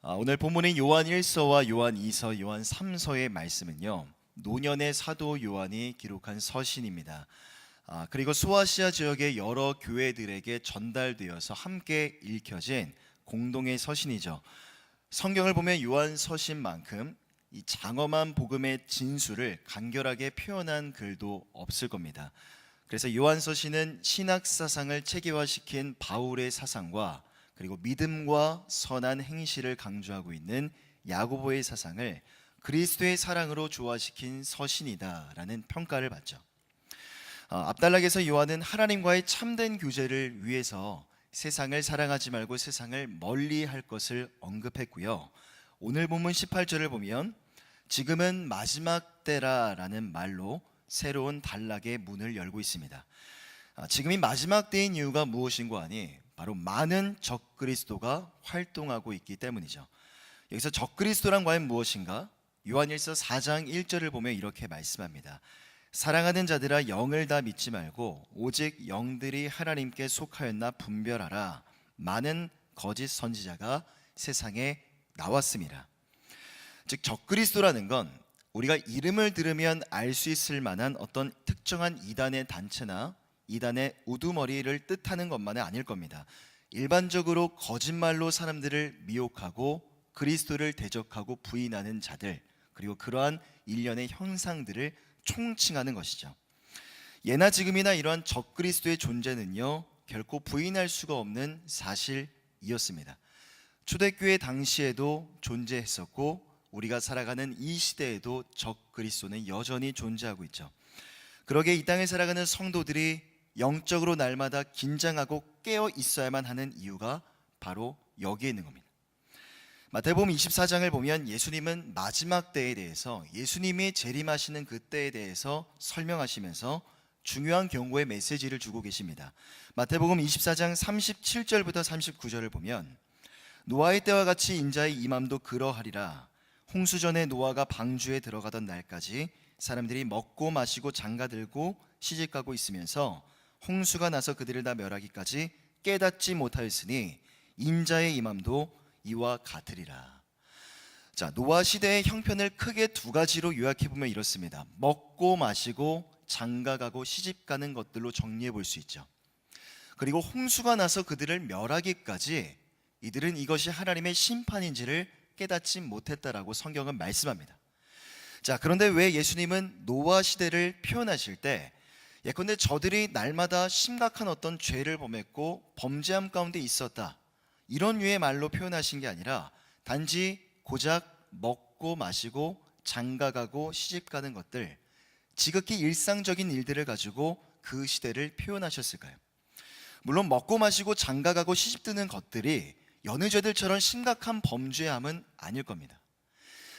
오늘 본문인 요한 1서와 요한 2서, 요한 3서의 말씀은요, 노년의 사도 요한이 기록한 서신입니다. 그리고 소아시아 지역의 여러 교회들에게 전달되어서 함께 읽혀진 공동의 서신이죠. 성경을 보면 요한 서신만큼 이 장엄한 복음의 진수를 간결하게 표현한 글도 없을 겁니다. 그래서 요한 서신은 신학 사상을 체계화시킨 바울의 사상과 그리고 믿음과 선한 행실을 강조하고 있는 야고보의 사상을 그리스도의 사랑으로 조화시킨 서신이다라는 평가를 받죠. 앞단락에서 요한은 하나님과의 참된 교제를 위해서 세상을 사랑하지 말고 세상을 멀리할 것을 언급했고요. 오늘 본문 18절을 보면 지금은 마지막 때라라는 말로 새로운 단락의 문을 열고 있습니다. 지금이 마지막 때인 이유가 무엇인고 하니 바로 많은 적그리스도가 활동하고 있기 때문이죠. 여기서 적그리스도란 과연 무엇인가? 요한일서 4장 1절을 보면 이렇게 말씀합니다. 사랑하는 자들아, 영을 다 믿지 말고 오직 영들이 하나님께 속하였나 분별하라. 많은 거짓 선지자가 세상에 나왔습니다. 즉, 적그리스도라는 건 우리가 이름을 들으면 알 수 있을 만한 어떤 특정한 이단의 단체나 이단의 우두머리를 뜻하는 것만은 아닐 겁니다. 일반적으로 거짓말로 사람들을 미혹하고 그리스도를 대적하고 부인하는 자들, 그리고 그러한 일련의 형상들을 총칭하는 것이죠. 예나 지금이나 이러한 적그리스도의 존재는요, 결코 부인할 수가 없는 사실이었습니다. 초대교회 당시에도 존재했었고 우리가 살아가는 이 시대에도 적그리스도는 여전히 존재하고 있죠. 그러기에 이 땅에 살아가는 성도들이 영적으로 날마다 긴장하고 깨어 있어야만 하는 이유가 바로 여기에 있는 겁니다. 마태복음 24장을 보면 예수님은 마지막 때에 대해서, 예수님이 재림하시는 그 때에 대해서 설명하시면서 중요한 경고의 메시지를 주고 계십니다. 마태복음 24장 37절부터 39절을 보면 노아의 때와 같이 인자의 임함도 그러하리라. 홍수 전에 노아가 방주에 들어가던 날까지 사람들이 먹고 마시고 장가들고 시집가고 있으면서 홍수가 나서 그들을 다 멸하기까지 깨닫지 못하였으니 인자의 임함도 이와 같으리라. 자, 노아 시대의 형편을 크게 두 가지로 요약해 보면 이렇습니다. 먹고 마시고 장가가고 시집가는 것들로 정리해 볼 수 있죠. 그리고 홍수가 나서 그들을 멸하기까지 이들은 이것이 하나님의 심판인지를 깨닫지 못했다라고 성경은 말씀합니다. 자, 그런데 왜 예수님은 노아 시대를 표현하실 때 예컨대 저들이 날마다 심각한 어떤 죄를 범했고 범죄함 가운데 있었다, 이런 류의 말로 표현하신 게 아니라 단지 고작 먹고 마시고 장가가고 시집가는 것들, 지극히 일상적인 일들을 가지고 그 시대를 표현하셨을까요? 물론 먹고 마시고 장가가고 시집드는 것들이 여느 죄들처럼 심각한 범죄함은 아닐 겁니다.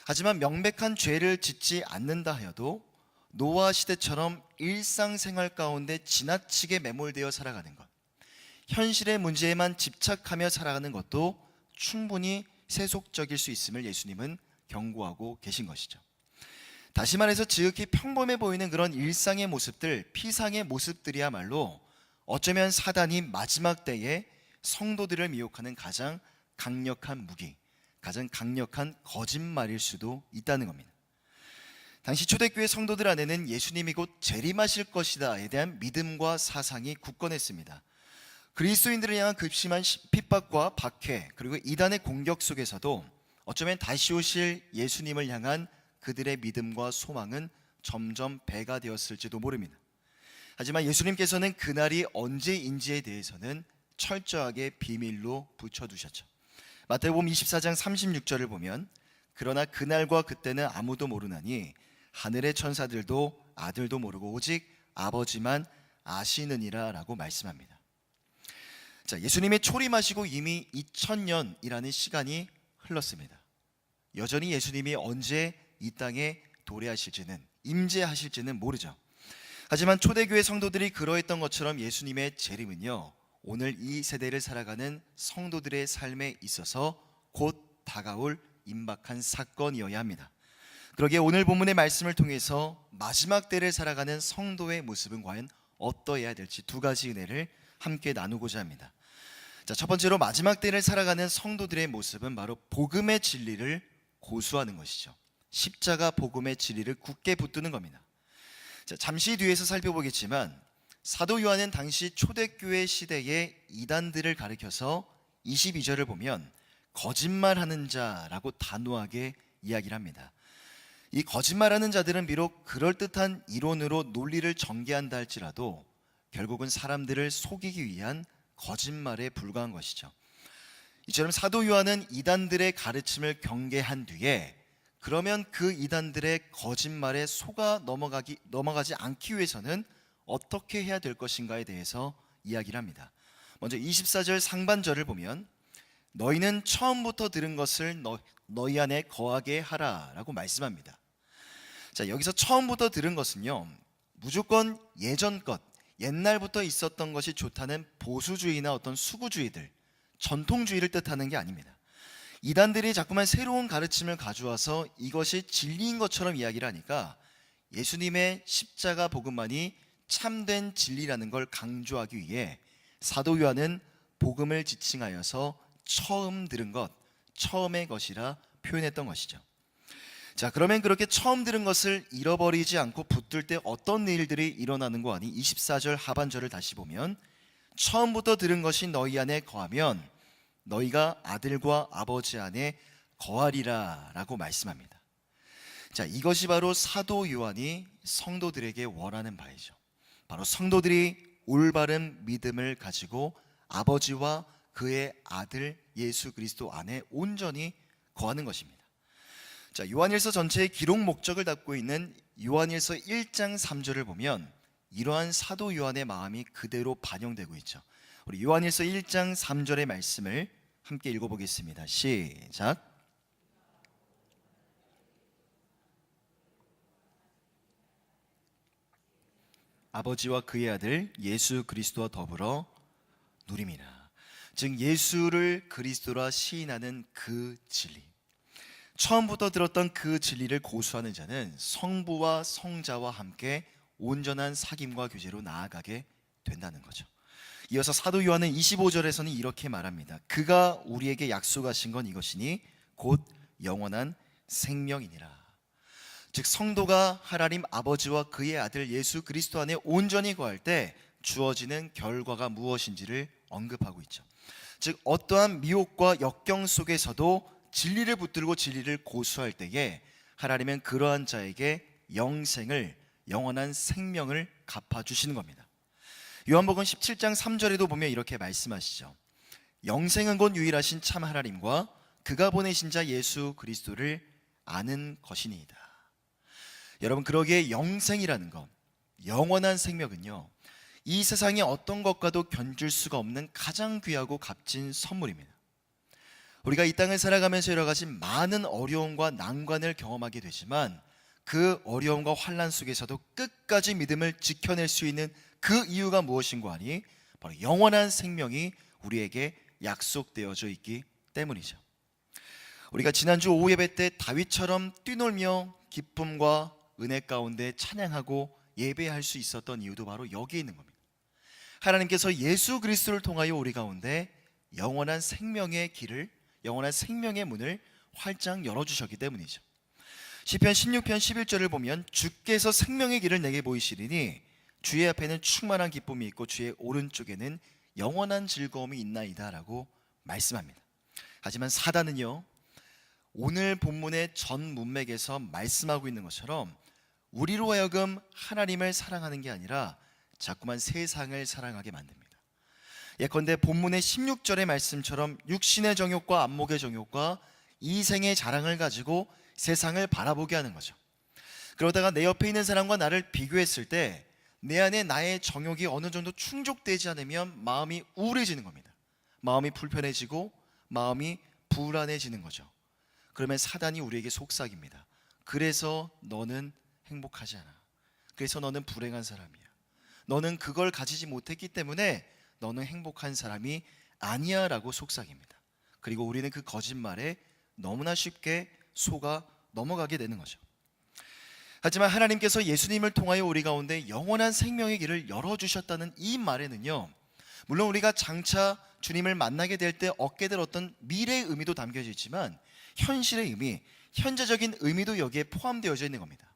하지만 명백한 죄를 짓지 않는다 하여도 노아 시대처럼 일상생활 가운데 지나치게 매몰되어 살아가는 것, 현실의 문제에만 집착하며 살아가는 것도 충분히 세속적일 수 있음을 예수님은 경고하고 계신 것이죠. 다시 말해서 지극히 평범해 보이는 그런 일상의 모습들, 피상의 모습들이야말로 어쩌면 사단이 마지막 때에 성도들을 미혹하는 가장 강력한 무기, 가장 강력한 거짓말일 수도 있다는 겁니다. 당시 초대교회 성도들 안에는 예수님이 곧 재림하실 것이다에 대한 믿음과 사상이 굳건했습니다. 그리스도인들을 향한 급심한 핍박과 박해, 그리고 이단의 공격 속에서도 어쩌면 다시 오실 예수님을 향한 그들의 믿음과 소망은 점점 배가 되었을지도 모릅니다. 하지만 예수님께서는 그날이 언제인지에 대해서는 철저하게 비밀로 붙여두셨죠. 마태복음 24장 36절을 보면 그러나 그날과 그때는 아무도 모르나니 하늘의 천사들도 아들도 모르고 오직 아버지만 아시느니라 라고 말씀합니다. 자, 예수님이 초림하시고 이미 2000년이라는 시간이 흘렀습니다. 여전히 예수님이 언제 이 땅에 도래하실지는, 임재하실지는 모르죠. 하지만 초대교회 성도들이 그러했던 것처럼 예수님의 재림은요, 오늘 이 세대를 살아가는 성도들의 삶에 있어서 곧 다가올 임박한 사건이어야 합니다. 그러기에 오늘 본문의 말씀을 통해서 마지막 때를 살아가는 성도의 모습은 과연 어떠해야 될지 두 가지 은혜를 함께 나누고자 합니다. 자, 첫 번째로 마지막 때를 살아가는 성도들의 모습은 바로 복음의 진리를 고수하는 것이죠. 십자가 복음의 진리를 굳게 붙드는 겁니다. 자, 잠시 뒤에서 살펴보겠지만 사도 요한은 당시 초대교회 시대의 이단들을 가리켜서 22절을 보면 거짓말하는 자라고 단호하게 이야기를 합니다. 이 거짓말하는 자들은 비록 그럴듯한 이론으로 논리를 전개한다 할지라도 결국은 사람들을 속이기 위한 거짓말에 불과한 것이죠. 이처럼 사도 요한은 이단들의 가르침을 경계한 뒤에 그러면 그 이단들의 거짓말에 속아 넘어가지 않기 위해서는 어떻게 해야 될 것인가에 대해서 이야기를 합니다. 먼저 24절 상반절을 보면 너희는 처음부터 들은 것을 너희 안에 거하게 하라 라고 말씀합니다. 자, 여기서 처음부터 들은 것은요, 무조건 예전 것, 옛날부터 있었던 것이 좋다는 보수주의나 어떤 수구주의들, 전통주의를 뜻하는 게 아닙니다. 이단들이 자꾸만 새로운 가르침을 가져와서 이것이 진리인 것처럼 이야기를 하니까 예수님의 십자가 복음만이 참된 진리라는 걸 강조하기 위해 사도 요한은 복음을 지칭하여서 처음 들은 것, 처음의 것이라 표현했던 것이죠. 자, 그러면 그렇게 처음 들은 것을 잃어버리지 않고 붙들 때 어떤 일들이 일어나는 거 아니? 24절 하반절을 다시 보면 처음부터 들은 것이 너희 안에 거하면 너희가 아들과 아버지 안에 거하리라 라고 말씀합니다. 자, 이것이 바로 사도 요한이 성도들에게 원하는 바이죠. 바로 성도들이 올바른 믿음을 가지고 아버지와 그의 아들 예수 그리스도 안에 온전히 거하는 것입니다. 자, 요한일서 전체의 기록 목적을 담고 있는 요한일서 1장 3절을 보면 이러한 사도 요한의 마음이 그대로 반영되고 있죠. 우리 요한일서 1장 3절의 말씀을 함께 읽어보겠습니다. 시작. 아버지와 그의 아들 예수 그리스도와 더불어 누림이라. 즉 예수를 그리스도라 시인하는 그 진리, 처음부터 들었던 그 진리를 고수하는 자는 성부와 성자와 함께 온전한 사귐과 교제로 나아가게 된다는 거죠. 이어서 사도 요한은 25절에서는 이렇게 말합니다. 그가 우리에게 약속하신 건 이것이니 곧 영원한 생명이니라. 즉 성도가 하나님 아버지와 그의 아들 예수 그리스도 안에 온전히 거할 때 주어지는 결과가 무엇인지를 언급하고 있죠. 즉 어떠한 미혹과 역경 속에서도 진리를 붙들고 진리를 고수할 때에 하나님은 그러한 자에게 영생을, 영원한 생명을 갚아주시는 겁니다. 요한복음 17장 3절에도 보면 이렇게 말씀하시죠. 영생은 곧 유일하신 참 하나님과 그가 보내신 자 예수 그리스도를 아는 것이니이다. 여러분, 그러기에 영생이라는 것, 영원한 생명은요, 이 세상의 어떤 것과도 견줄 수가 없는 가장 귀하고 값진 선물입니다. 우리가 이 땅을 살아가면서 여러 가지 많은 어려움과 난관을 경험하게 되지만 그 어려움과 환난 속에서도 끝까지 믿음을 지켜낼 수 있는 그 이유가 무엇인고 하니 바로 영원한 생명이 우리에게 약속되어져 있기 때문이죠. 우리가 지난주 오후 예배 때 다윗처럼 뛰놀며 기쁨과 은혜 가운데 찬양하고 예배할 수 있었던 이유도 바로 여기에 있는 겁니다. 하나님께서 예수 그리스도를 통하여 우리 가운데 영원한 생명의 길을, 영원한 생명의 문을 활짝 열어주셨기 때문이죠. 시편 16편 11절을 보면 주께서 생명의 길을 내게 보이시리니 주의 앞에는 충만한 기쁨이 있고 주의 오른쪽에는 영원한 즐거움이 있나이다 라고 말씀합니다. 하지만 사단은요, 오늘 본문의 전 문맥에서 말씀하고 있는 것처럼 우리로 하여금 하나님을 사랑하는 게 아니라 자꾸만 세상을 사랑하게 만듭니다. 예컨대 본문의 16절의 말씀처럼 육신의 정욕과 안목의 정욕과 이생의 자랑을 가지고 세상을 바라보게 하는 거죠. 그러다가 내 옆에 있는 사람과 나를 비교했을 때 내 안에 나의 정욕이 어느 정도 충족되지 않으면 마음이 우울해지는 겁니다. 마음이 불편해지고 마음이 불안해지는 거죠. 그러면 사단이 우리에게 속삭입니다. 그래서 너는 행복하지 않아. 그래서 너는 불행한 사람이야. 너는 그걸 가지지 못했기 때문에 너는 행복한 사람이 아니야 라고 속삭입니다. 그리고 우리는 그 거짓말에 너무나 쉽게 속아 넘어가게 되는 거죠. 하지만 하나님께서 예수님을 통하여 우리 가운데 영원한 생명의 길을 열어주셨다는 이 말에는요, 물론 우리가 장차 주님을 만나게 될 때 얻게 될 어떤 미래의 의미도 담겨져 있지만 현실의 의미, 현재적인 의미도 여기에 포함되어져 있는 겁니다.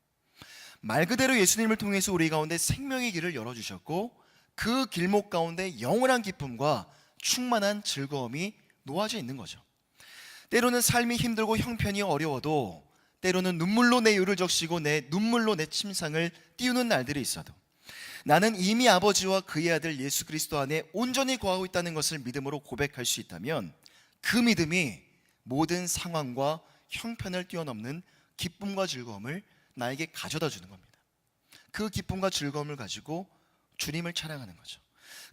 말 그대로 예수님을 통해서 우리 가운데 생명의 길을 열어주셨고 그 길목 가운데 영원한 기쁨과 충만한 즐거움이 놓아져 있는 거죠. 때로는 삶이 힘들고 형편이 어려워도, 때로는 눈물로 내 유를 적시고 내 눈물로 내 침상을 띄우는 날들이 있어도 나는 이미 아버지와 그의 아들 예수 그리스도 안에 온전히 거하고 있다는 것을 믿음으로 고백할 수 있다면 그 믿음이 모든 상황과 형편을 뛰어넘는 기쁨과 즐거움을 나에게 가져다 주는 겁니다. 그 기쁨과 즐거움을 가지고 주님을 찬양하는 거죠.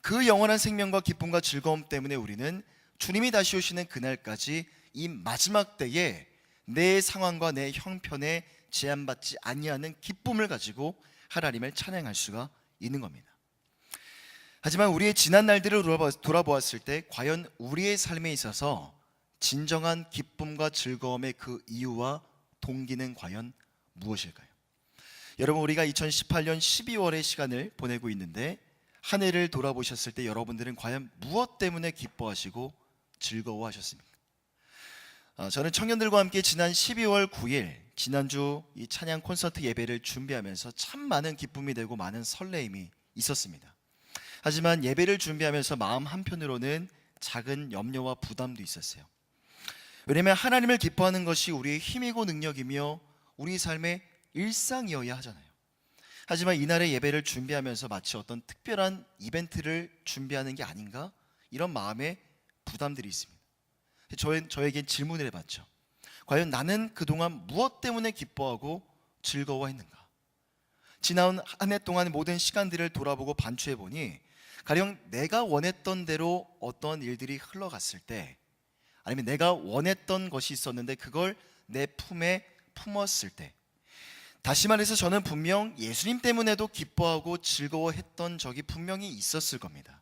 그 영원한 생명과 기쁨과 즐거움 때문에 우리는 주님이 다시 오시는 그날까지 이 마지막 때에 내 상황과 내 형편에 제한받지 아니하는 기쁨을 가지고 하나님을 찬양할 수가 있는 겁니다. 하지만 우리의 지난 날들을 돌아보았을 때 과연 우리의 삶에 있어서 진정한 기쁨과 즐거움의 그 이유와 동기는 과연 무엇일까요? 여러분, 우리가 2018년 12월의 시간을 보내고 있는데 한 해를 돌아보셨을 때 여러분들은 과연 무엇 때문에 기뻐하시고 즐거워하셨습니까? 저는 청년들과 함께 지난 12월 9일 지난주 이 찬양 콘서트 예배를 준비하면서 참 많은 기쁨이 되고 많은 설레임이 있었습니다. 하지만 예배를 준비하면서 마음 한편으로는 작은 염려와 부담도 있었어요. 왜냐하면 하나님을 기뻐하는 것이 우리의 힘이고 능력이며 우리 삶의 일상이어야 하잖아요. 하지만 이날의 예배를 준비하면서 마치 어떤 특별한 이벤트를 준비하는 게 아닌가? 이런 마음의 부담들이 있습니다. 저에게 질문을 해봤죠. 과연 나는 그동안 무엇 때문에 기뻐하고 즐거워했는가? 지나온 한 해 동안 모든 시간들을 돌아보고 반추해보니 가령 내가 원했던 대로 어떤 일들이 흘러갔을 때, 아니면 내가 원했던 것이 있었는데 그걸 내 품에 품었을 때, 다시 말해서 저는 분명 예수님 때문에도 기뻐하고 즐거워했던 적이 분명히 있었을 겁니다.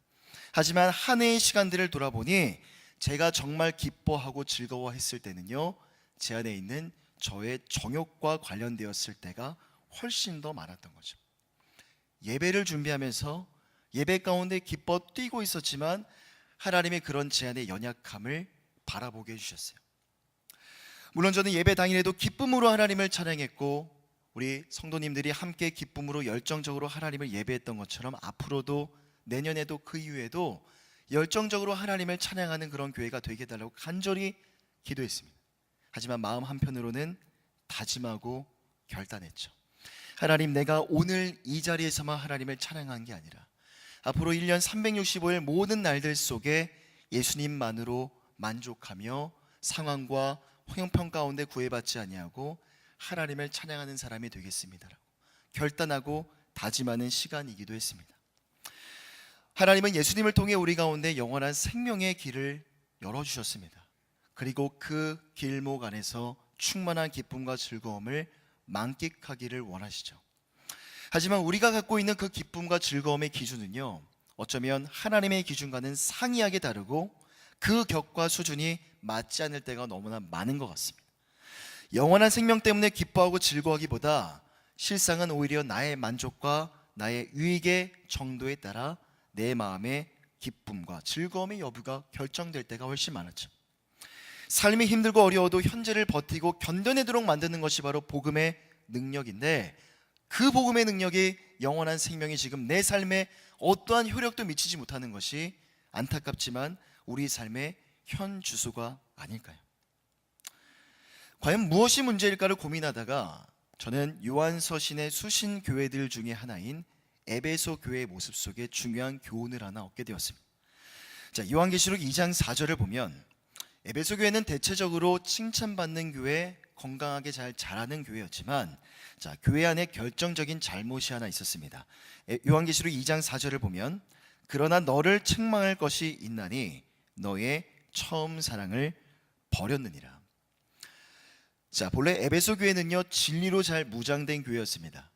하지만 한 해의 시간들을 돌아보니 제가 정말 기뻐하고 즐거워했을 때는요, 제 안에 있는 저의 정욕과 관련되었을 때가 훨씬 더 많았던 거죠. 예배를 준비하면서 예배 가운데 기뻐 뛰고 있었지만 하나님의 그런 제 안의 연약함을 바라보게 해주셨어요. 물론 저는 예배 당일에도 기쁨으로 하나님을 찬양했고 우리 성도님들이 함께 기쁨으로 열정적으로 하나님을 예배했던 것처럼 앞으로도 내년에도 그 이후에도 열정적으로 하나님을 찬양하는 그런 교회가 되게 해달라고 간절히 기도했습니다. 하지만 마음 한편으로는 다짐하고 결단했죠. 하나님, 내가 오늘 이 자리에서만 하나님을 찬양한 게 아니라 앞으로 1년 365일 모든 날들 속에 예수님만으로 만족하며 상황과 형편 가운데 구애받지 아니하고 하나님을 찬양하는 사람이 되겠습니다라고 결단하고 다짐하는 시간이기도 했습니다. 하나님은 예수님을 통해 우리 가운데 영원한 생명의 길을 열어주셨습니다. 그리고 그 길목 안에서 충만한 기쁨과 즐거움을 만끽하기를 원하시죠. 하지만 우리가 갖고 있는 그 기쁨과 즐거움의 기준은요, 어쩌면 하나님의 기준과는 상이하게 다르고 그 격과 수준이 맞지 않을 때가 너무나 많은 것 같습니다. 영원한 생명 때문에 기뻐하고 즐거워하기보다 실상은 오히려 나의 만족과 나의 유익의 정도에 따라 내 마음의 기쁨과 즐거움의 여부가 결정될 때가 훨씬 많았죠. 삶이 힘들고 어려워도 현재를 버티고 견뎌내도록 만드는 것이 바로 복음의 능력인데, 그 복음의 능력이 영원한 생명이 지금 내 삶에 어떠한 효력도 미치지 못하는 것이 안타깝지만 우리 삶의 현 주소가 아닐까요? 과연 무엇이 문제일까를 고민하다가 저는 요한서신의 수신 교회들 중에 하나인 에베소 교회의 모습 속에 중요한 교훈을 하나 얻게 되었습니다. 자, 요한계시록 2장 4절을 보면 에베소 교회는 대체적으로 칭찬받는 교회, 건강하게 잘 자라는 교회였지만, 자, 교회 안에 결정적인 잘못이 하나 있었습니다. 요한계시록 2장 4절을 보면 그러나 너를 책망할 것이 있나니 너의 처음 사랑을 버렸느니라. 자, 본래 에베소 교회는요, 진리로 잘 무장된 교회였습니다.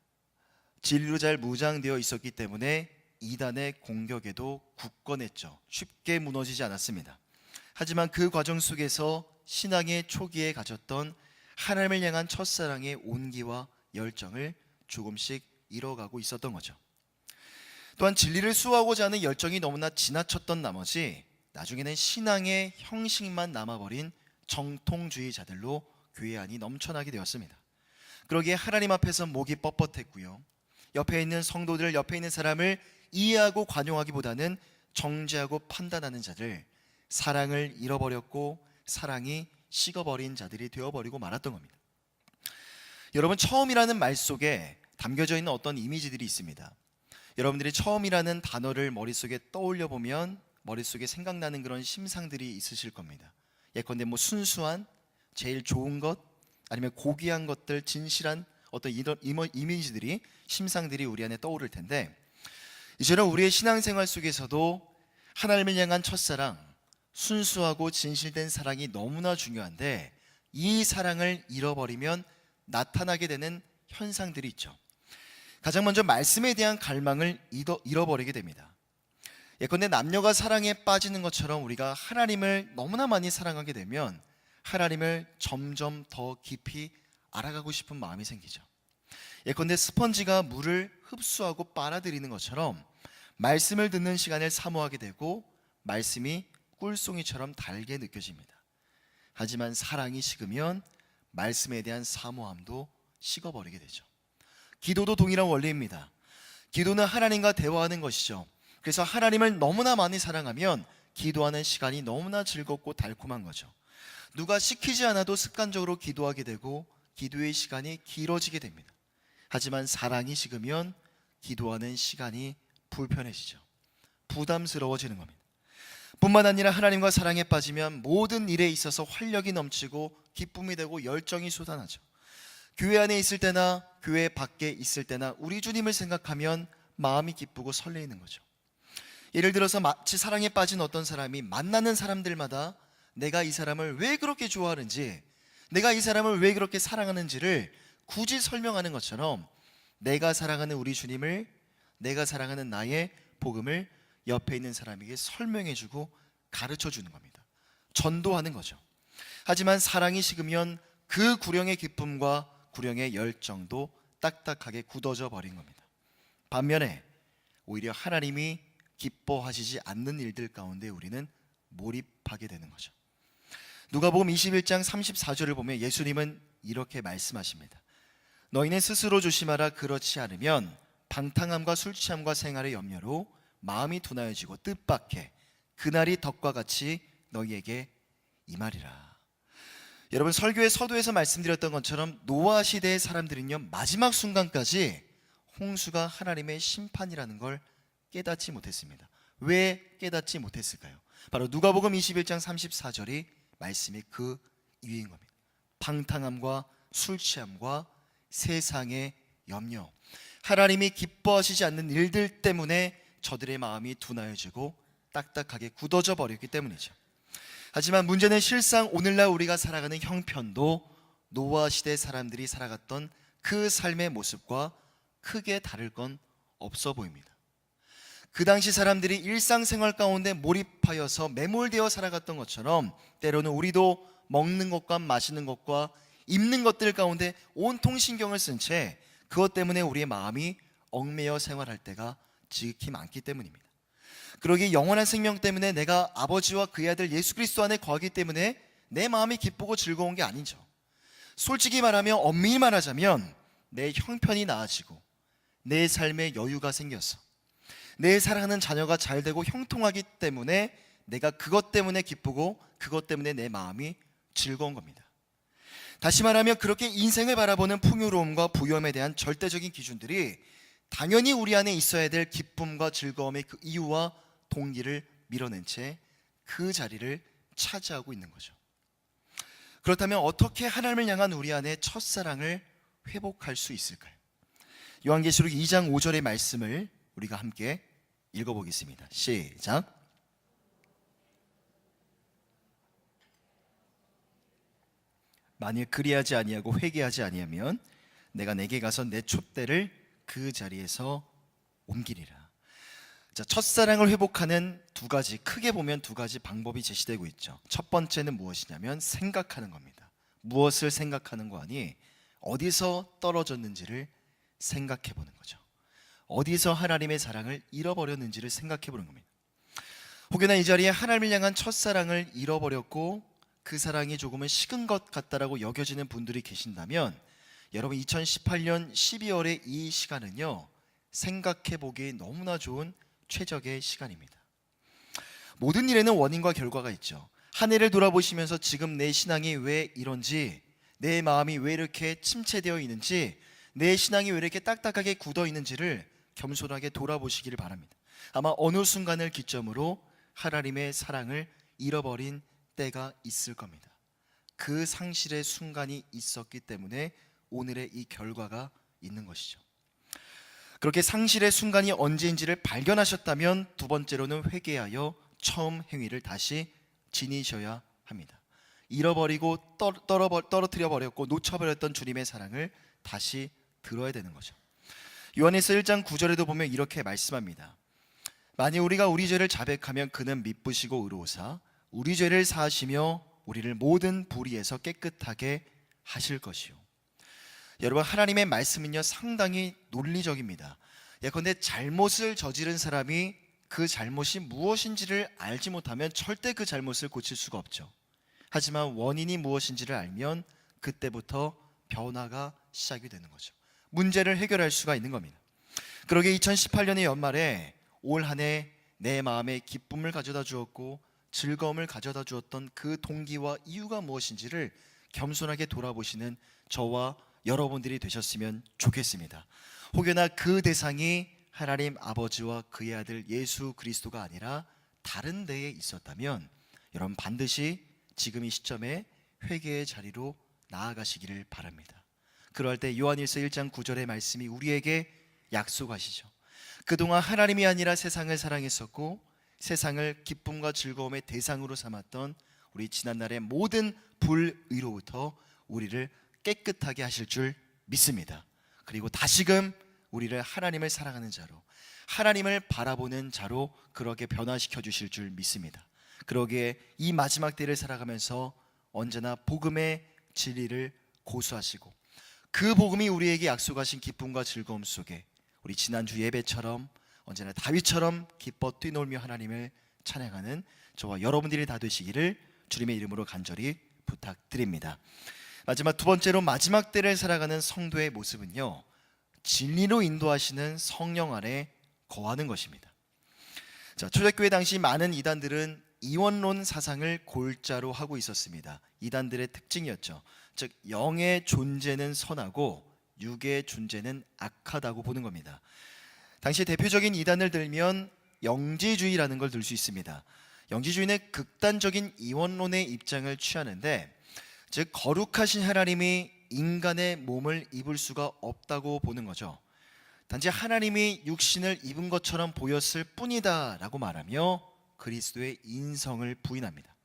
진리로 잘 무장되어 있었기 때문에 이단의 공격에도 굳건했죠. 쉽게 무너지지 않았습니다. 하지만 그 과정 속에서 신앙의 초기에 가졌던 하나님을 향한 첫사랑의 온기와 열정을 조금씩 잃어가고 있었던 거죠. 또한 진리를 수호하고자 하는 열정이 너무나 지나쳤던 나머지 나중에는 신앙의 형식만 남아버린 정통주의자들로 교회 안이 넘쳐나게 되었습니다. 그러기에 하나님 앞에서 목이 뻣뻣했고요, 옆에 있는 성도들, 옆에 있는 사람을 이해하고 관용하기보다는 정죄하고 판단하는 자들, 사랑을 잃어버렸고 사랑이 식어버린 자들이 되어버리고 말았던 겁니다. 여러분, 처음이라는 말 속에 담겨져 있는 어떤 이미지들이 있습니다. 여러분들이 처음이라는 단어를 머릿속에 떠올려 보면 머릿속에 생각나는 그런 심상들이 있으실 겁니다. 예컨대 순수한, 제일 좋은 것, 아니면 고귀한 것들, 진실한 어떤 이런 이미지들이, 심상들이 우리 안에 떠오를 텐데, 이처럼 우리의 신앙생활 속에서도 하나님을 향한 첫사랑, 순수하고 진실된 사랑이 너무나 중요한데, 이 사랑을 잃어버리면 나타나게 되는 현상들이 있죠. 가장 먼저 말씀에 대한 갈망을 잃어버리게 됩니다. 예컨대 남녀가 사랑에 빠지는 것처럼 우리가 하나님을 너무나 많이 사랑하게 되면 하나님을 점점 더 깊이 알아가고 싶은 마음이 생기죠. 예컨대 스펀지가 물을 흡수하고 빨아들이는 것처럼 말씀을 듣는 시간을 사모하게 되고 말씀이 꿀송이처럼 달게 느껴집니다. 하지만 사랑이 식으면 말씀에 대한 사모함도 식어버리게 되죠. 기도도 동일한 원리입니다. 기도는 하나님과 대화하는 것이죠. 그래서 하나님을 너무나 많이 사랑하면 기도하는 시간이 너무나 즐겁고 달콤한 거죠. 누가 시키지 않아도 습관적으로 기도하게 되고 기도의 시간이 길어지게 됩니다. 하지만 사랑이 식으면 기도하는 시간이 불편해지죠. 부담스러워지는 겁니다. 뿐만 아니라 하나님과 사랑에 빠지면 모든 일에 있어서 활력이 넘치고 기쁨이 되고 열정이 솟아나죠. 교회 안에 있을 때나 교회 밖에 있을 때나 우리 주님을 생각하면 마음이 기쁘고 설레이는 거죠. 예를 들어서 마치 사랑에 빠진 어떤 사람이 만나는 사람들마다 내가 이 사람을 왜 그렇게 좋아하는지, 내가 이 사람을 왜 그렇게 사랑하는지를 굳이 설명하는 것처럼 내가 사랑하는 우리 주님을, 내가 사랑하는 나의 복음을 옆에 있는 사람에게 설명해주고 가르쳐주는 겁니다. 전도하는 거죠. 하지만 사랑이 식으면 그 구령의 기쁨과 구령의 열정도 딱딱하게 굳어져 버린 겁니다. 반면에 오히려 하나님이 기뻐하시지 않는 일들 가운데 우리는 몰입하게 되는 거죠. 누가복음 21장 34절을 보면 예수님은 이렇게 말씀하십니다. 너희는 스스로 조심하라. 그렇지 않으면 방탕함과 술 취함과 생활의 염려로 마음이 둔하여지고 뜻밖에 그날이 덕과 같이 너희에게 임하리라. 여러분, 설교의 서두에서 말씀드렸던 것처럼 노아 시대의 사람들은요, 마지막 순간까지 홍수가 하나님의 심판이라는 걸 깨닫지 못했습니다. 왜 깨닫지 못했을까요? 바로 누가복음 21장 34절이 말씀이 그 이유인 겁니다. 방탕함과 술 취함과 세상의 염려, 하나님이 기뻐하시지 않는 일들 때문에 저들의 마음이 둔하여지고 딱딱하게 굳어져 버렸기 때문이죠. 하지만 문제는 실상 오늘날 우리가 살아가는 형편도 노아 시대 사람들이 살아갔던 그 삶의 모습과 크게 다를 건 없어 보입니다. 그 당시 사람들이 일상생활 가운데 몰입하여서 매몰되어 살아갔던 것처럼 때로는 우리도 먹는 것과 마시는 것과 입는 것들 가운데 온통 신경을 쓴 채 그것 때문에 우리의 마음이 얽매여 생활할 때가 지극히 많기 때문입니다. 그러기에 영원한 생명 때문에 내가 아버지와 그의 아들 예수 그리스도 안에 거하기 때문에 내 마음이 기쁘고 즐거운 게 아니죠. 솔직히 말하면, 엄밀히 말하자면 내 형편이 나아지고 내 삶에 여유가 생겨서 내 사랑하는 자녀가 잘 되고 형통하기 때문에 내가 그것 때문에 기쁘고 그것 때문에 내 마음이 즐거운 겁니다. 다시 말하면 그렇게 인생을 바라보는 풍요로움과 부유함에 대한 절대적인 기준들이 당연히 우리 안에 있어야 될 기쁨과 즐거움의 그 이유와 동기를 밀어낸 채 그 자리를 차지하고 있는 거죠. 그렇다면 어떻게 하나님을 향한 우리 안에 첫사랑을 회복할 수 있을까요? 요한계시록 2장 5절의 말씀을 우리가 함께 읽어보겠습니다. 시작. 만일 그리하지 아니하고 회개하지 아니하면 내가 내게 가서 내 촛대를 그 자리에서 옮기리라. 자, 첫사랑을 회복하는 크게 보면 두 가지 방법이 제시되고 있죠. 첫 번째는 무엇이냐면 생각하는 겁니다. 무엇을 생각하는 거 아니 어디서 떨어졌는지를 생각해 보는 거죠. 어디서 하나님의 사랑을 잃어버렸는지를 생각해 보는 겁니다. 혹여나 이 자리에 하나님을 향한 첫사랑을 잃어버렸고 그 사랑이 조금은 식은 것 같다라고 여겨지는 분들이 계신다면, 여러분 2018년 12월의 이 시간은요, 생각해 보기 너무나 좋은 최적의 시간입니다. 모든 일에는 원인과 결과가 있죠. 한 해를 돌아보시면서 지금 내 신앙이 왜 이런지, 내 마음이 왜 이렇게 침체되어 있는지, 내 신앙이 왜 이렇게 딱딱하게 굳어 있는지를 겸손하게 돌아보시기를 바랍니다. 아마 어느 순간을 기점으로 하나님의 사랑을 잃어버린 때가 있을 겁니다. 그 상실의 순간이 있었기 때문에 오늘의 이 결과가 있는 것이죠. 그렇게 상실의 순간이 언제인지를 발견하셨다면 두 번째로는 회개하여 처음 행위를 다시 지니셔야 합니다. 잃어버리고 떨어뜨려 버렸고 놓쳐버렸던 주님의 사랑을 다시 들어야 되는 거죠. 요한일서 1장 9절에도 보면 이렇게 말씀합니다. 만일 우리가 우리 죄를 자백하면 그는 미쁘시고 의로우사 우리 죄를 사하시며 우리를 모든 불의에서 깨끗하게 하실 것이요. 여러분, 하나님의 말씀은요 상당히 논리적입니다. 예컨대 잘못을 저지른 사람이 그 잘못이 무엇인지를 알지 못하면 절대 그 잘못을 고칠 수가 없죠. 하지만 원인이 무엇인지를 알면 그때부터 변화가 시작이 되는 거죠. 문제를 해결할 수가 있는 겁니다. 그러게 2018년의 연말에 올 한 해 내 마음에 기쁨을 가져다 주었고 즐거움을 가져다 주었던 그 동기와 이유가 무엇인지를 겸손하게 돌아보시는 저와 여러분들이 되셨으면 좋겠습니다. 혹여나 그 대상이 하나님 아버지와 그의 아들 예수 그리스도가 아니라 다른 데에 있었다면 여러분 반드시 지금 이 시점에 회개의 자리로 나아가시기를 바랍니다. 그럴 때 요한일서 1장 9절의 말씀이 우리에게 약속하시죠. 그동안 하나님이 아니라 세상을 사랑했었고 세상을 기쁨과 즐거움의 대상으로 삼았던 우리 지난날의 모든 불의로부터 우리를 깨끗하게 하실 줄 믿습니다. 그리고 다시금 우리를 하나님을 사랑하는 자로, 하나님을 바라보는 자로 그렇게 변화시켜 주실 줄 믿습니다. 그러기에 이 마지막 때를 살아가면서 언제나 복음의 진리를 고수하시고 그 복음이 우리에게 약속하신 기쁨과 즐거움 속에 우리 지난주 예배처럼 언제나 다윗처럼 기뻐 뛰놀며 하나님을 찬양하는 저와 여러분들이 다 되시기를 주님의 이름으로 간절히 부탁드립니다. 마지막 두 번째로 마지막 때를 살아가는 성도의 모습은요, 진리로 인도하시는 성령 안에 거하는 것입니다. 자, 초대교회 당시 많은 이단들은 이원론 사상을 골자로 하고 있었습니다. 이단들의 특징이었죠. 즉 영의 존재는 선하고 육의 존재는 악하다고 보는 겁니다. 당시 대표적인 이단을 들면 영지주의라는 걸 들 수 있습니다. 영지주의는 극단적인 이원론의 입장을 취하는데, 즉 거룩하신 하나님이 인간의 몸을 입을 수가 없다고 보는 거죠. 단지 하나님이 육신을 입은 것처럼 보였을 뿐이다 라고 말하며 그리스도의 인성을 부인합니다.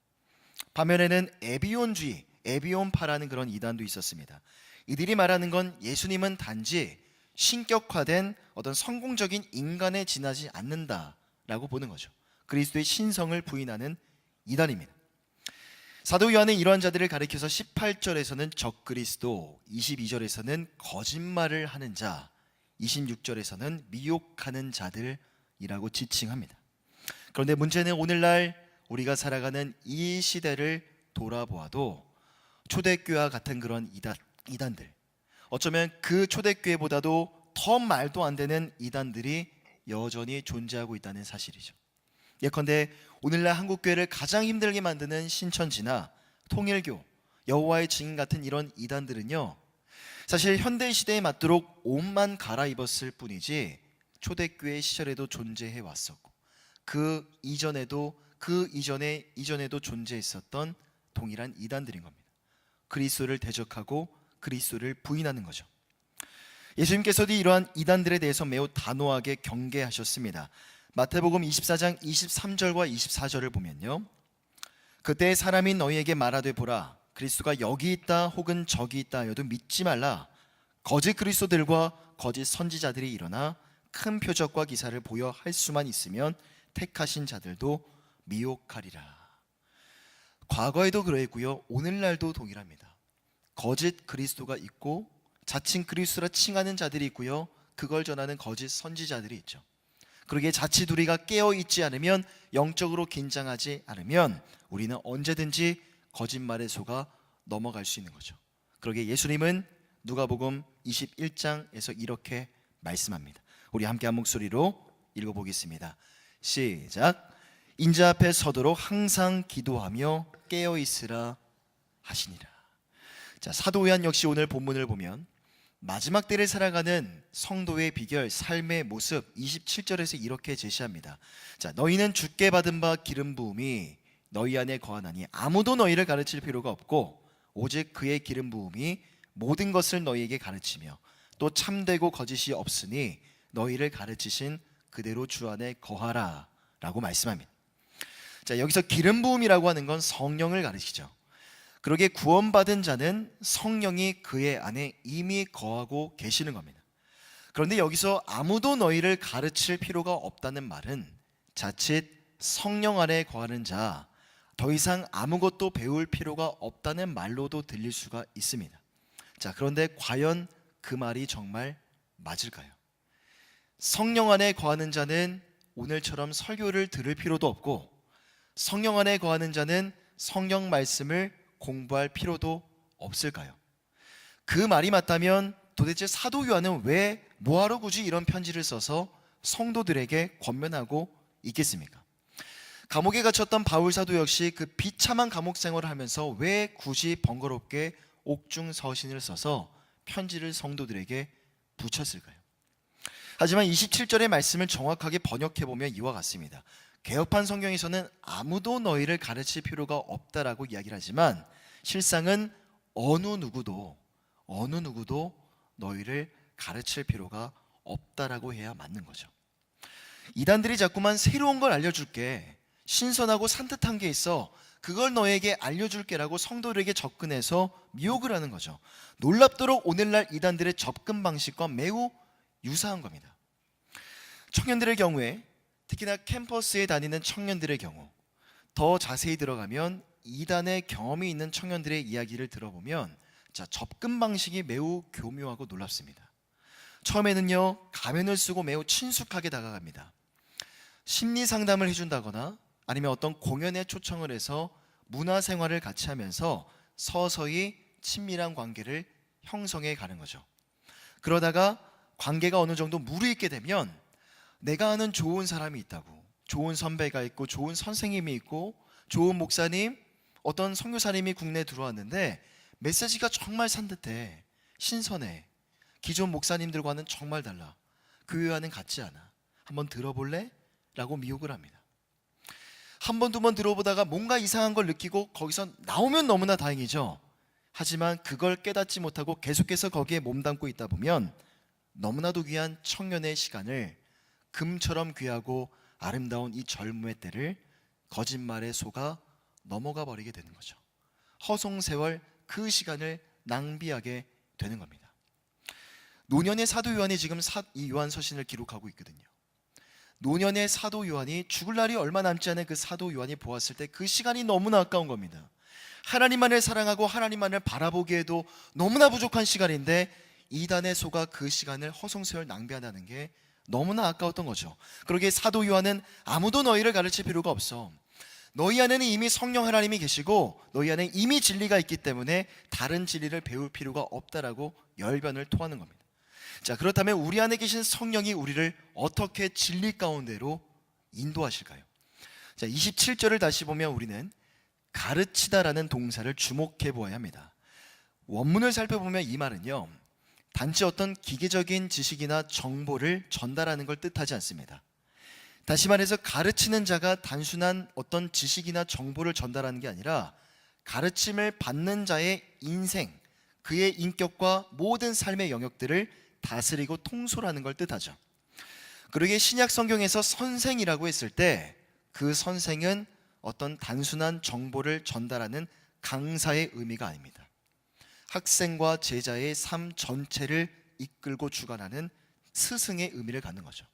반면에는 에비온주의, 에비온파라는 그런 이단도 있었습니다. 이들이 말하는 건 예수님은 단지 신격화된 어떤 성공적인 인간에 지나지 않는다라고 보는 거죠. 그리스도의 신성을 부인하는 이단입니다. 사도 요한은 이러한 자들을 가리켜서 18절에서는 적그리스도, 22절에서는 거짓말을 하는 자, 26절에서는 미혹하는 자들이라고 지칭합니다. 그런데 문제는 오늘날 우리가 살아가는 이 시대를 돌아보아도 초대교회와 같은 그런 이단들, 어쩌면 그 초대교회보다도 더 말도 안 되는 이단들이 여전히 존재하고 있다는 사실이죠. 예컨대 오늘날 한국교회를 가장 힘들게 만드는 신천지나 통일교, 여호와의 증인 같은 이런 이단들은요, 사실 현대시대에 맞도록 옷만 갈아입었을 뿐이지 초대교회 시절에도 존재해 왔었고 그 이전에도 존재했었던 동일한 이단들인 겁니다. 그리스도를 대적하고 그리스도를 부인하는 거죠. 예수님께서도 이러한 이단들에 대해서 매우 단호하게 경계하셨습니다. 마태복음 24장 23절과 24절을 보면요, 그때 사람이 너희에게 말하되 보라 그리스도가 여기 있다 혹은 저기 있다 하여도 믿지 말라. 거짓 그리스도들과 거짓 선지자들이 일어나 큰 표적과 기사를 보여 할 수만 있으면 택하신 자들도 미혹하리라. 과거에도 그랬고요, 오늘날도 동일합니다. 거짓 그리스도가 있고 자칭 그리스도라 칭하는 자들이 있고요, 그걸 전하는 거짓 선지자들이 있죠. 그러기에 자칫 우리가 깨어있지 않으면, 영적으로 긴장하지 않으면 우리는 언제든지 거짓말에 속아 넘어갈 수 있는 거죠. 그러기에 예수님은 누가복음 21장에서 이렇게 말씀합니다. 우리 함께 한 목소리로 읽어보겠습니다. 시작. 인자 앞에 서도록 항상 기도하며 깨어있으라 하시니라. 자, 사도 요한 역시 오늘 본문을 보면 마지막 때를 살아가는 성도의 비결, 삶의 모습 27절에서 이렇게 제시합니다. 자, 너희는 주께 받은 바 기름 부음이 너희 안에 거하나니 아무도 너희를 가르칠 필요가 없고 오직 그의 기름 부음이 모든 것을 너희에게 가르치며 또 참되고 거짓이 없으니 너희를 가르치신 그대로 주 안에 거하라 라고 말씀합니다. 자, 여기서 기름 부음이라고 하는 건 성령을 가르치죠. 그러기에 구원받은 자는 성령이 그의 안에 이미 거하고 계시는 겁니다. 그런데 여기서 아무도 너희를 가르칠 필요가 없다는 말은 자칫 성령 안에 거하는 자, 더 이상 아무것도 배울 필요가 없다는 말로도 들릴 수가 있습니다. 자, 그런데 과연 그 말이 정말 맞을까요? 성령 안에 거하는 자는 오늘처럼 설교를 들을 필요도 없고, 성령 안에 거하는 자는 성경 말씀을 공부할 필요도 없을까요? 그 말이 맞다면 도대체 사도 요한은 왜 뭐하러 굳이 이런 편지를 써서 성도들에게 권면하고 있겠습니까? 감옥에 갇혔던 바울 사도 역시 그 비참한 감옥 생활을 하면서 왜 굳이 번거롭게 옥중 서신을 써서 편지를 성도들에게 붙였을까요? 하지만 27절의 말씀을 정확하게 번역해보면 이와 같습니다. 개역판 성경에서는 아무도 너희를 가르칠 필요가 없다라고 이야기를 하지만 실상은 어느 누구도 너희를 가르칠 필요가 없다라고 해야 맞는 거죠. 이단들이 자꾸만 새로운 걸 알려줄게, 신선하고 산뜻한 게 있어, 그걸 너에게 알려줄게 라고 성도들에게 접근해서 미혹을 하는 거죠. 놀랍도록 오늘날 이단들의 접근 방식과 매우 유사한 겁니다. 청년들의 경우에, 특히나 캠퍼스에 다니는 청년들의 경우, 더 자세히 들어가면 이단의 경험이 있는 청년들의 이야기를 들어보면 자, 접근 방식이 매우 교묘하고 놀랍습니다. 처음에는요, 가면을 쓰고 매우 친숙하게 다가갑니다. 심리 상담을 해준다거나 아니면 어떤 공연에 초청을 해서 문화생활을 같이 하면서 서서히 친밀한 관계를 형성해 가는 거죠. 그러다가 관계가 어느 정도 무르익게 되면 내가 아는 좋은 사람이 있다고, 좋은 선배가 있고 좋은 선생님이 있고 좋은 목사님, 어떤 선교사님이 국내에 들어왔는데 메시지가 정말 산뜻해, 신선해, 기존 목사님들과는 정말 달라, 교회와는 같지 않아, 한번 들어볼래? 라고 미혹을 합니다. 한 번, 두 번 들어보다가 뭔가 이상한 걸 느끼고 거기서 나오면 너무나 다행이죠. 하지만 그걸 깨닫지 못하고 계속해서 거기에 몸담고 있다 보면 너무나도 귀한 청년의 시간을, 금처럼 귀하고 아름다운 이 젊음의 때를 거짓말에 속아 넘어가 버리게 되는 거죠. 허송세월 그 시간을 낭비하게 되는 겁니다. 노년의 사도 요한이 지금 이 요한서신을 기록하고 있거든요. 노년의 사도 요한이 죽을 날이 얼마 남지 않은 그 사도 요한이 보았을 때 그 시간이 너무나 아까운 겁니다. 하나님만을 사랑하고 하나님만을 바라보기에도 너무나 부족한 시간인데 이단의 소가 그 시간을 허송세월 낭비한다는 게 너무나 아까웠던 거죠. 그러기에 사도 요한은 아무도 너희를 가르칠 필요가 없어, 너희 안에는 이미 성령 하나님이 계시고 너희 안에 이미 진리가 있기 때문에 다른 진리를 배울 필요가 없다라고 열변을 토하는 겁니다. 자, 그렇다면 우리 안에 계신 성령이 우리를 어떻게 진리 가운데로 인도하실까요? 자, 27절을 다시 보면 우리는 가르치다라는 동사를 주목해 보아야 합니다. 원문을 살펴보면 이 말은요, 단지 어떤 기계적인 지식이나 정보를 전달하는 걸 뜻하지 않습니다. 다시 말해서 가르치는 자가 단순한 어떤 지식이나 정보를 전달하는 게 아니라 가르침을 받는 자의 인생, 그의 인격과 모든 삶의 영역들을 다스리고 통솔하는 걸 뜻하죠. 그러기에 신약 성경에서 선생이라고 했을 때 그 선생은 어떤 단순한 정보를 전달하는 강사의 의미가 아닙니다. 학생과 제자의 삶 전체를 이끌고 주관하는 스승의 의미를 갖는 거죠.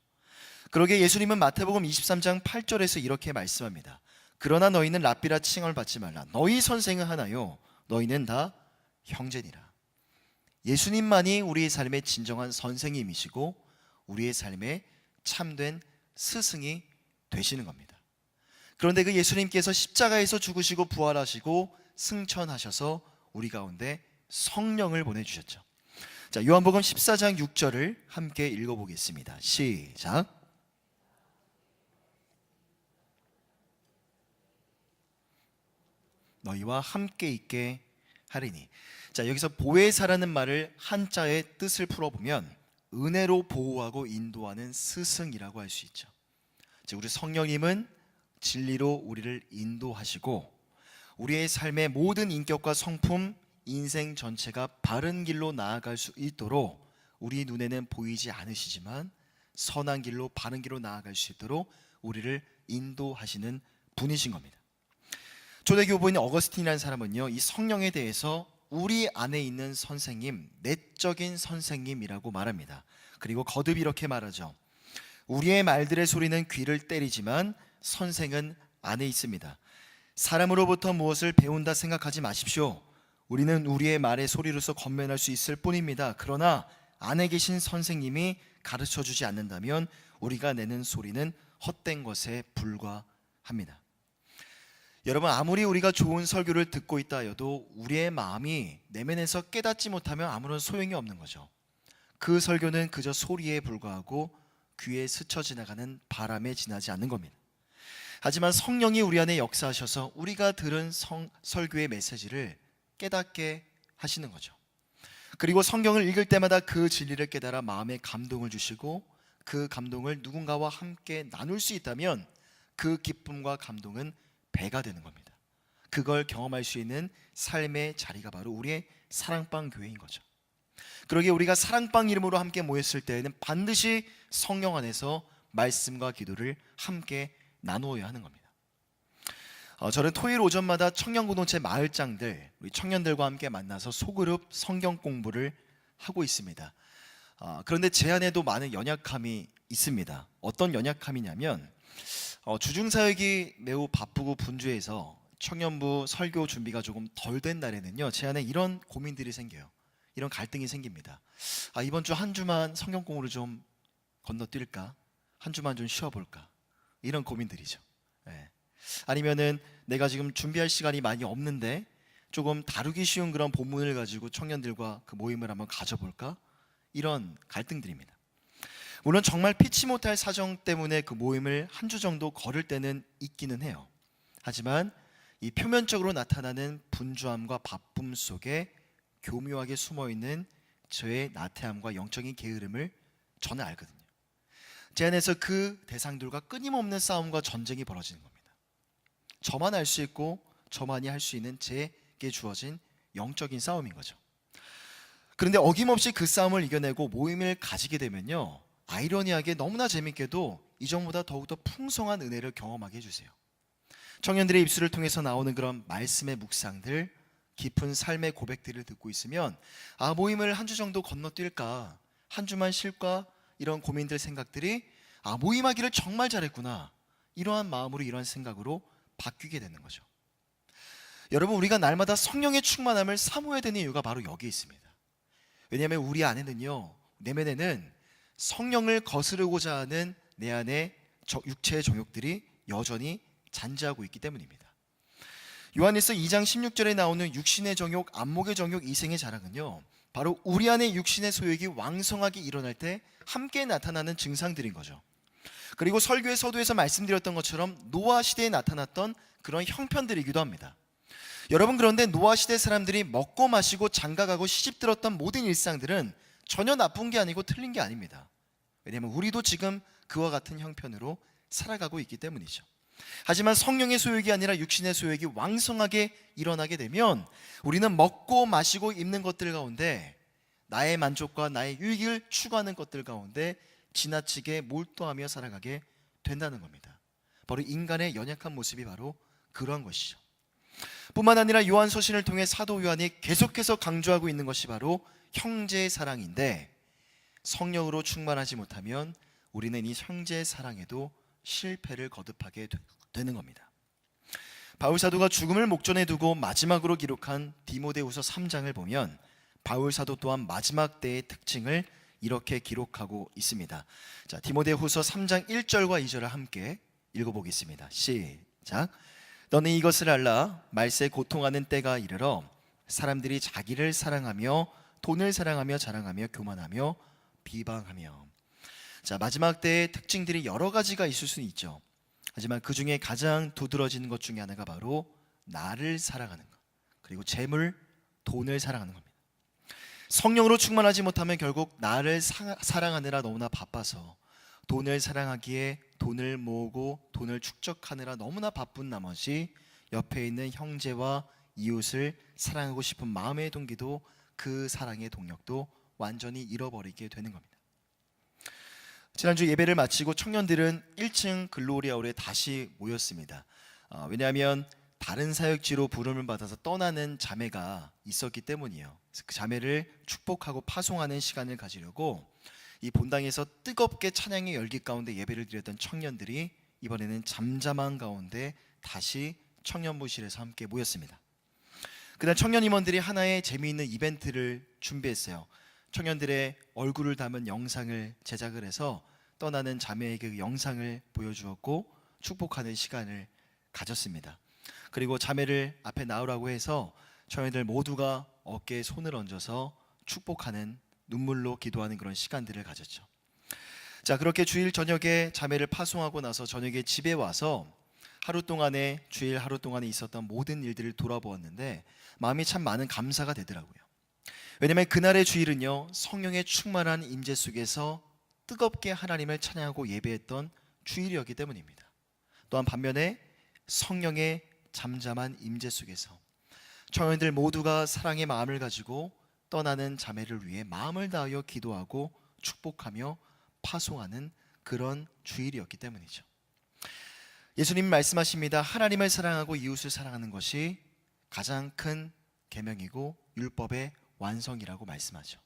그러기에 예수님은 마태복음 23장 8절에서 이렇게 말씀합니다. 그러나 너희는 랍비라 칭함을 받지 말라. 너희 선생은 하나요, 너희는 다 형제니라. 예수님만이 우리의 삶의 진정한 선생님이시고 우리의 삶에 참된 스승이 되시는 겁니다. 그런데 그 예수님께서 십자가에서 죽으시고 부활하시고 승천하셔서 우리 가운데 성령을 보내주셨죠. 자, 요한복음 14장 6절을 함께 읽어보겠습니다. 시작. 너희와 함께 있게 하리니. 자, 여기서 보혜사라는 말을 한자의 뜻을 풀어보면 은혜로 보호하고 인도하는 스승이라고 할 수 있죠. 즉, 우리 성령님은 진리로 우리를 인도하시고 우리의 삶의 모든 인격과 성품, 인생 전체가 바른 길로 나아갈 수 있도록 우리 눈에는 보이지 않으시지만 선한 길로, 바른 길로 나아갈 수 있도록 우리를 인도하시는 분이신 겁니다. 초대교부인 어거스틴이라는 사람은요, 이 성령에 대해서 우리 안에 있는 선생님, 내적인 선생님이라고 말합니다. 그리고 거듭 이렇게 말하죠. 우리의 말들의 소리는 귀를 때리지만 선생은 안에 있습니다. 사람으로부터 무엇을 배운다 생각하지 마십시오. 우리는 우리의 말의 소리로서 권면할 수 있을 뿐입니다. 그러나 안에 계신 선생님이 가르쳐주지 않는다면 우리가 내는 소리는 헛된 것에 불과합니다. 여러분, 아무리 우리가 좋은 설교를 듣고 있다 하여도 우리의 마음이 내면에서 깨닫지 못하면 아무런 소용이 없는 거죠. 그 설교는 그저 소리에 불과하고 귀에 스쳐 지나가는 바람에 지나지 않는 겁니다. 하지만 성령이 우리 안에 역사하셔서 우리가 들은 설교의 메시지를 깨닫게 하시는 거죠. 그리고 성경을 읽을 때마다 그 진리를 깨달아 마음에 감동을 주시고 그 감동을 누군가와 함께 나눌 수 있다면 그 기쁨과 감동은 배가 되는 겁니다. 그걸 경험할 수 있는 삶의 자리가 바로 우리의 사랑방 교회인 거죠. 그러기에 우리가 사랑방 이름으로 함께 모였을 때에는 반드시 성령 안에서 말씀과 기도를 함께 나누어야 하는 겁니다. 저는 토요일 오전마다 청년공동체 마을장들, 우리 청년들과 함께 만나서 소그룹 성경 공부를 하고 있습니다. 그런데 제 안에도 많은 연약함이 있습니다. 어떤 연약함이냐면 주중사역이 매우 바쁘고 분주해서 청년부 설교 준비가 조금 덜 된 날에는요, 제 안에 이런 고민들이 생겨요. 이런 갈등이 생깁니다. 이번 주 한 주만 성경 공부를 좀 건너뛸까? 한 주만 좀 쉬어볼까? 이런 고민들이죠. 네. 아니면은 내가 지금 준비할 시간이 많이 없는데 조금 다루기 쉬운 그런 본문을 가지고 청년들과 그 모임을 한번 가져볼까? 이런 갈등들입니다. 물론 정말 피치 못할 사정 때문에 그 모임을 한 주 정도 거를 때는 있기는 해요. 하지만 이 표면적으로 나타나는 분주함과 바쁨 속에 교묘하게 숨어있는 저의 나태함과 영적인 게으름을 저는 알거든요. 제 안에서 그 대상들과 끊임없는 싸움과 전쟁이 벌어지는 겁니다. 저만 알 수 있고 저만이 할 수 있는 제게 주어진 영적인 싸움인 거죠. 그런데 어김없이 그 싸움을 이겨내고 모임을 가지게 되면요, 아이러니하게 너무나 재밌게도 이전보다 더욱더 풍성한 은혜를 경험하게 해주세요. 청년들의 입술을 통해서 나오는 그런 말씀의 묵상들, 깊은 삶의 고백들을 듣고 있으면 모임을 한 주 정도 건너뛸까? 한 주만 쉴까? 이런 고민들, 생각들이 모임하기를 정말 잘했구나, 이러한 마음으로, 이러한 생각으로 바뀌게 되는 거죠. 여러분, 우리가 날마다 성령의 충만함을 사모해야 되는 이유가 바로 여기에 있습니다. 왜냐하면 우리 안에는요, 내면에는 성령을 거스르고자 하는 내 안의 육체의 정욕들이 여전히 잔재하고 있기 때문입니다. 요한일서 2장 16절에 나오는 육신의 정욕, 안목의 정욕, 이생의 자랑은요, 바로 우리 안에 육신의 소욕이 왕성하게 일어날 때 함께 나타나는 증상들인 거죠. 그리고 설교의 서두에서 말씀드렸던 것처럼 노아 시대에 나타났던 그런 형편들이기도 합니다. 여러분, 그런데 노아 시대 사람들이 먹고 마시고 장가가고 시집들었던 모든 일상들은 전혀 나쁜 게 아니고 틀린 게 아닙니다. 왜냐하면 우리도 지금 그와 같은 형편으로 살아가고 있기 때문이죠. 하지만 성령의 소욕이 아니라 육신의 소욕이 왕성하게 일어나게 되면 우리는 먹고 마시고 입는 것들 가운데 나의 만족과 나의 유익을 추구하는 것들 가운데 지나치게 몰두하며 살아가게 된다는 겁니다. 바로 인간의 연약한 모습이 바로 그러한 것이죠. 뿐만 아니라 요한서신을 통해 사도 요한이 계속해서 강조하고 있는 것이 바로 형제의 사랑인데, 성령으로 충만하지 못하면 우리는 이 형제의 사랑에도 실패를 거듭하게 되는 겁니다. 바울 사도가 죽음을 목전에 두고 마지막으로 기록한 디모데후서 3장을 보면 바울 사도 또한 마지막 때의 특징을 이렇게 기록하고 있습니다. 자, 디모데후서 3장 1절과 2절을 함께 읽어보겠습니다. 시작. 너는 이것을 알라. 말세 고통하는 때가 이르러 사람들이 자기를 사랑하며 돈을 사랑하며 자랑하며 교만하며 비방하며. 자, 마지막 때의 특징들이 여러 가지가 있을 수는 있죠. 하지만 그 중에 가장 두드러지는 것 중에 하나가 바로 나를 사랑하는 것, 그리고 재물, 돈을 사랑하는 겁니다. 성령으로 충만하지 못하면 결국 나를 사랑하느라 너무나 바빠서 돈을 사랑하기에 돈을 모으고 돈을 축적하느라 너무나 바쁜 나머지 옆에 있는 형제와 이웃을 사랑하고 싶은 마음의 동기도, 그 사랑의 동력도 완전히 잃어버리게 되는 겁니다. 지난주 예배를 마치고 청년들은 1층 글로리아홀에 다시 모였습니다. 왜냐하면 다른 사역지로 부름을 받아서 떠나는 자매가 있었기 때문이에요. 그래서 그 자매를 축복하고 파송하는 시간을 가지려고 이 본당에서 뜨겁게 찬양의 열기 가운데 예배를 드렸던 청년들이 이번에는 잠잠한 가운데 다시 청년부실에서 함께 모였습니다. 그날 청년 임원들이 하나의 재미있는 이벤트를 준비했어요. 청년들의 얼굴을 담은 영상을 제작을 해서 떠나는 자매에게 그 영상을 보여주었고 축복하는 시간을 가졌습니다. 그리고 자매를 앞에 나오라고 해서 청년들 모두가 어깨에 손을 얹어서 축복하는, 눈물로 기도하는 그런 시간들을 가졌죠. 자, 그렇게 주일 저녁에 자매를 파송하고 나서 저녁에 집에 와서 주일 하루 동안에 있었던 모든 일들을 돌아보았는데 마음이 참 많은 감사가 되더라고요. 왜냐하면 그날의 주일은요, 성령의 충만한 임재 속에서 뜨겁게 하나님을 찬양하고 예배했던 주일이었기 때문입니다. 또한 반면에 성령의 잠잠한 임재 속에서 청년들 모두가 사랑의 마음을 가지고 떠나는 자매를 위해 마음을 다하여 기도하고 축복하며 파송하는 그런 주일이었기 때문이죠. 예수님 말씀하십니다. 하나님을 사랑하고 이웃을 사랑하는 것이 가장 큰 계명이고 율법의 완성이라고 말씀하죠.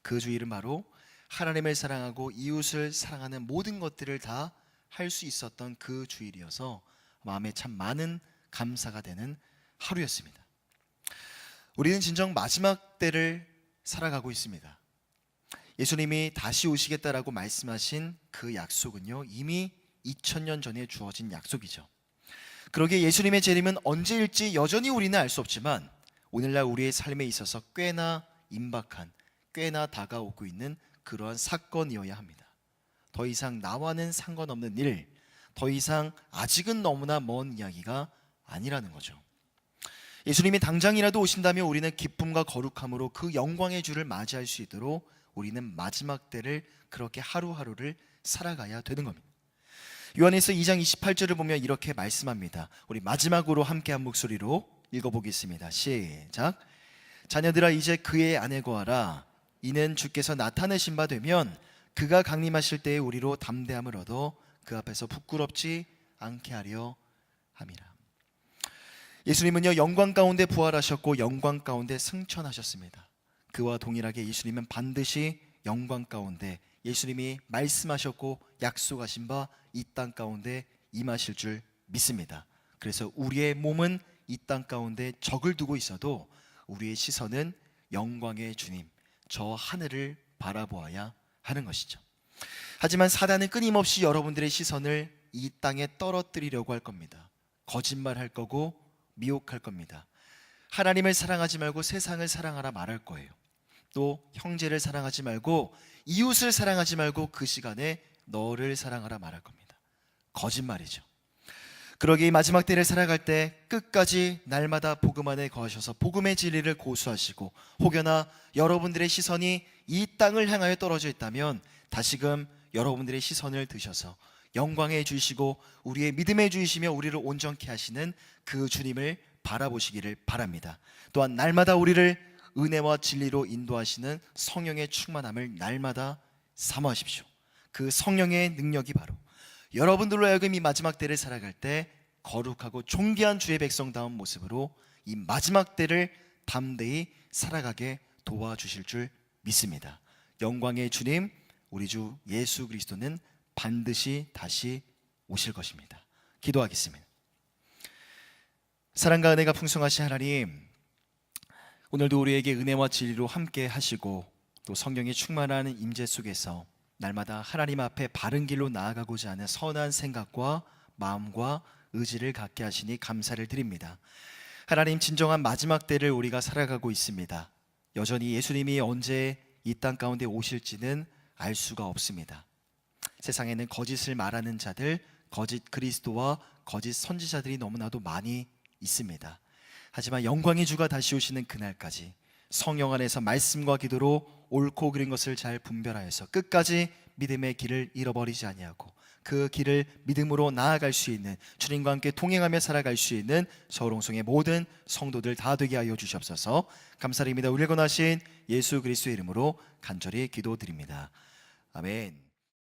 그 주일은 바로 하나님을 사랑하고 이웃을 사랑하는 모든 것들을 다 할 수 있었던 그 주일이어서 마음에 참 많은 감사가 되는 하루였습니다. 우리는 진정 마지막 때를 살아가고 있습니다. 예수님이 다시 오시겠다라고 말씀하신 그 약속은요, 이미 2000년 전에 주어진 약속이죠. 그러기에 예수님의 재림은 언제일지 여전히 우리는 알 수 없지만 오늘날 우리의 삶에 있어서 꽤나 임박한, 꽤나 다가오고 있는 그러한 사건이어야 합니다. 더 이상 나와는 상관없는 일, 더 이상 아직은 너무나 먼 이야기가 아니라는 거죠. 예수님이 당장이라도 오신다면 우리는 기쁨과 거룩함으로 그 영광의 주를 맞이할 수 있도록 우리는 마지막 때를 그렇게 하루하루를 살아가야 되는 겁니다. 요한일서 2장 28절을 보면 이렇게 말씀합니다. 우리 마지막으로 함께 한 목소리로 읽어보겠습니다. 시작. 자녀들아, 이제 그의 아내 구하라. 이는 주께서 나타내신 바 되면 그가 강림하실 때에 우리로 담대함을 얻어 그 앞에서 부끄럽지 않게 하려 함이라. 예수님은요, 영광 가운데 부활하셨고 영광 가운데 승천하셨습니다. 그와 동일하게 예수님은 반드시 영광 가운데 예수님이 말씀하셨고 약속하신 바 이 땅 가운데 임하실 줄 믿습니다. 그래서 우리의 몸은 이 땅 가운데 적을 두고 있어도 우리의 시선은 영광의 주님, 저 하늘을 바라보아야 하는 것이죠. 하지만 사단은 끊임없이 여러분들의 시선을 이 땅에 떨어뜨리려고 할 겁니다. 거짓말할 거고 미혹할 겁니다. 하나님을 사랑하지 말고 세상을 사랑하라 말할 거예요. 또 형제를 사랑하지 말고 이웃을 사랑하지 말고 그 시간에 너를 사랑하라 말할 겁니다. 거짓말이죠. 그러기에 마지막 때를 살아갈 때 끝까지 날마다 복음 안에 거하셔서 복음의 진리를 고수하시고, 혹여나 여러분들의 시선이 이 땅을 향하여 떨어져 있다면 다시금 여러분들의 시선을 드셔서 영광의 주이시고 우리의 믿음의 주이시며 우리를 온전케 하시는 그 주님을 바라보시기를 바랍니다. 또한 날마다 우리를 은혜와 진리로 인도하시는 성령의 충만함을 날마다 사모하십시오. 그 성령의 능력이 바로 여러분들로 하여금 이 마지막 때를 살아갈 때 거룩하고 존귀한 주의 백성다운 모습으로 이 마지막 때를 담대히 살아가게 도와주실 줄 믿습니다. 영광의 주님, 우리 주 예수 그리스도는 반드시 다시 오실 것입니다. 기도하겠습니다. 사랑과 은혜가 풍성하신 하나님, 오늘도 우리에게 은혜와 진리로 함께 하시고 또 성령이 충만한 임재 속에서 날마다 하나님 앞에 바른 길로 나아가고자 하는 선한 생각과 마음과 의지를 갖게 하시니 감사를 드립니다. 하나님, 진정한 마지막 때를 우리가 살아가고 있습니다. 여전히 예수님이 언제 이 땅 가운데 오실지는 알 수가 없습니다. 세상에는 거짓을 말하는 자들, 거짓 그리스도와 거짓 선지자들이 너무나도 많이 있습니다. 하지만 영광의 주가 다시 오시는 그날까지 성령 안에서 말씀과 기도로 옳고 그른 것을 잘 분별하여서 끝까지 믿음의 길을 잃어버리지 아니하고 그 길을 믿음으로 나아갈 수 있는, 주님과 함께 동행하며 살아갈 수 있는 서울홍성의 모든 성도들 다 되게 하여 주시옵소서. 감사드립니다. 우리를 권하신 예수 그리스도의 이름으로 간절히 기도드립니다. 아멘.